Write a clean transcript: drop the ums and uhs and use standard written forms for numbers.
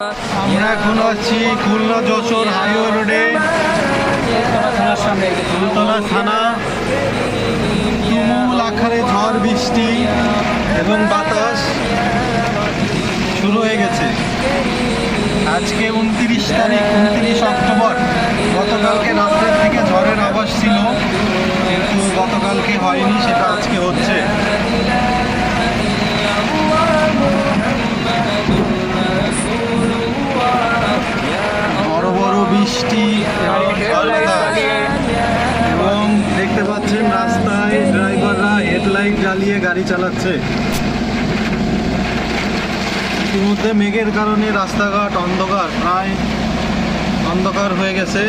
আমরা এখন আছি খুলনা যশোর হাইওয়ে রোডে, ফুলতলা থানা। তুমুল আকারে ঝড় বৃষ্টি এবং বাতাস শুরু হয়ে গেছে। আজকে 29 তারিখ, 29 অক্টোবর। গতকালকে রাত্রের থেকে ঝড়ের আভাস ছিল, কিন্তু গতকালকে হয়নি, সেটা আজকে হচ্ছে। বড় বড় বৃষ্টি এবং দেখতে পাচ্ছেন রাস্তায় ড্রাইভাররা হেডলাইট জ্বালিয়ে গাড়ি চালাচ্ছে। ইতিমধ্যে মেঘের কারণে রাস্তাঘাট অন্ধকার, প্রায় অন্ধকার হয়ে গেছে।